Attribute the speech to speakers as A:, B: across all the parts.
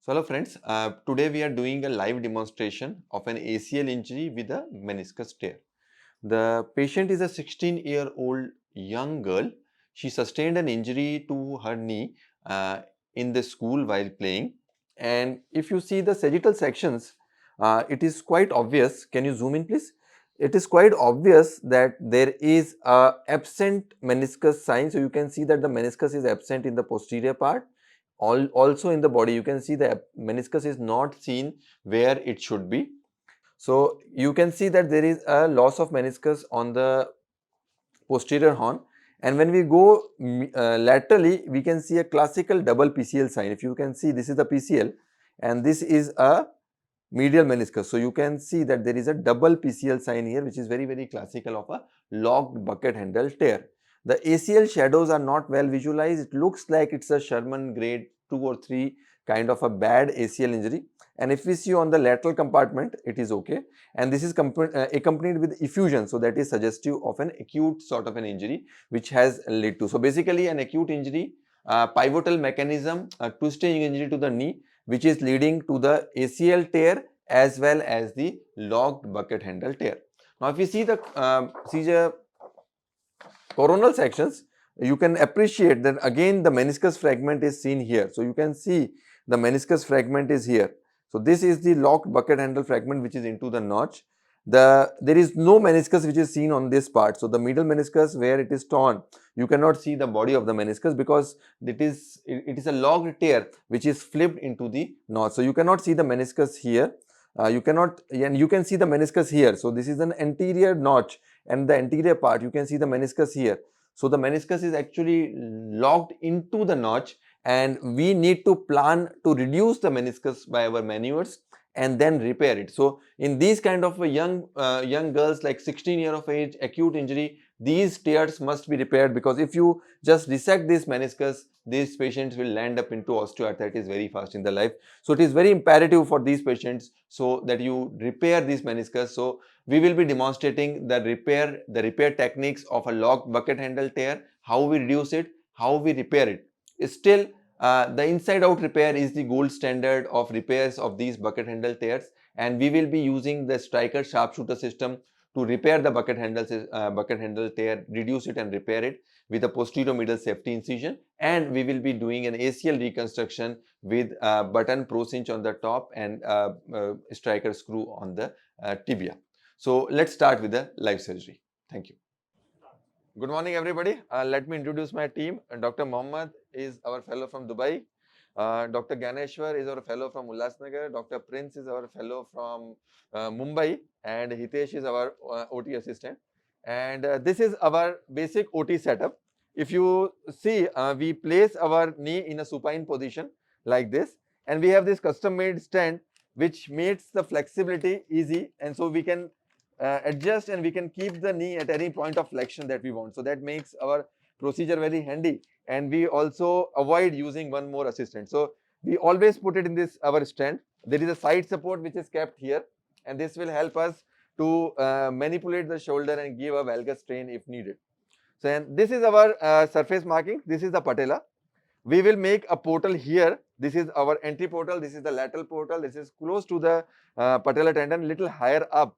A: So hello friends, today we are doing a live demonstration of an ACL injury with a meniscus tear. The patient is a 16-year-old young girl. She sustained an injury to her knee in the school while playing. And if you see the sagittal sections, it is quite obvious. Can you zoom in please? It is quite obvious that there is a absent meniscus sign. So you can see that the meniscus is absent in the posterior part. Also in the body, you can see the meniscus is not seen where it should be. So you can see that there is a loss of meniscus on the posterior horn, and when we go laterally, we can see a classical double PCL sign. If you can see, this is the PCL and this is a medial meniscus. So you can see that there is a double PCL sign here, which is very classical of a locked bucket handle tear. The ACL shadows are not well visualized. It looks like it's a Sherman grade 2 or 3 kind of a bad ACL injury. And if we see on the lateral compartment, it is okay. And this is accompanied with effusion. So that is suggestive of an acute sort of an injury which has led to. So basically an acute injury, pivotal mechanism, a twisting injury to the knee, which is leading to the ACL tear as well as the locked bucket handle tear. Now if you see the coronal sections, you can appreciate that again the meniscus fragment is seen here. So you can see the meniscus fragment is here. So this is the locked bucket handle fragment which is into the notch. There is no meniscus which is seen on this part. So the middle meniscus where it is torn, you cannot see the body of the meniscus because it is a locked tear which is flipped into the notch. So you cannot see the meniscus here. You can see the meniscus here. So this is an anterior notch and the anterior part, you can see the meniscus here. So the meniscus is actually locked into the notch, and we need to plan to reduce the meniscus by our maneuvers and then repair it. So in these kind of young girls like 16 years of age, acute injury, these tears must be repaired, because if you just dissect this meniscus, these patients will land up into osteoarthritis very fast in their life. So it is very imperative for these patients so that you repair this meniscus. So we will be demonstrating the repair techniques of a locked bucket handle tear, how we reduce it, how we repair it. Still, the inside out repair is the gold standard of repairs of these bucket handle tears, and we will be using the Stryker sharpshooter system to repair the bucket handle tear, reduce it and repair it with a posterior middle safety incision. And we will be doing an ACL reconstruction with a button pro cinch on the top and Stryker screw on the tibia. So let's start with the live surgery. Thank you. Good morning, everybody. Let me introduce my team. Dr. Mohammed is our fellow from Dubai. Dr. Ganeshwar is our fellow from Ulhasnagar. Dr. Prince is our fellow from Mumbai, and Hitesh is our OT assistant. And this is our basic OT setup. If you see, we place our knee in a supine position like this, and we have this custom-made stand which makes the flexibility easy, and so we can adjust and we can keep the knee at any point of flexion that we want. So that makes our procedure very handy, and we also avoid using one more assistant. So we always put it in this our stand. There is a side support which is kept here, and this will help us to manipulate the shoulder and give a valgus strain if needed. So and this is our surface marking. This is the patella. We will make a portal here. This is our entry portal. This is the lateral portal. This is close to the patella tendon, little higher up.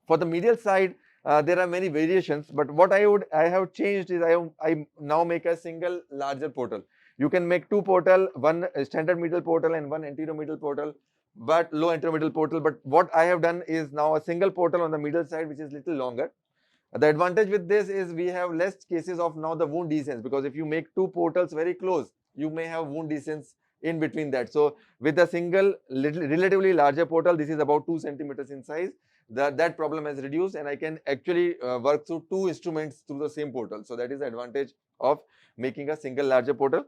A: For the medial side, there are many variations, but what I have changed is I now make a single larger portal. You can make two portal, one standard medial portal and one anterior medial portal, but low anterior medial portal. But what I have done is now a single portal on the medial side, which is little longer. The advantage with this is we have less cases of now the wound descents, because if you make two portals very close, you may have wound descents in between that. So with a single relatively larger portal, this is about 2 centimeters in size, that problem has reduced, and I can actually work through two instruments through the same portal. So that is the advantage of making a single larger portal.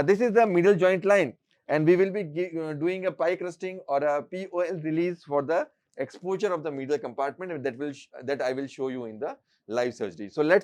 A: This is the middle joint line, and we will be doing a pie crusting or a POL release for the exposure of the medial compartment, and that I will show you in the live surgery. So let's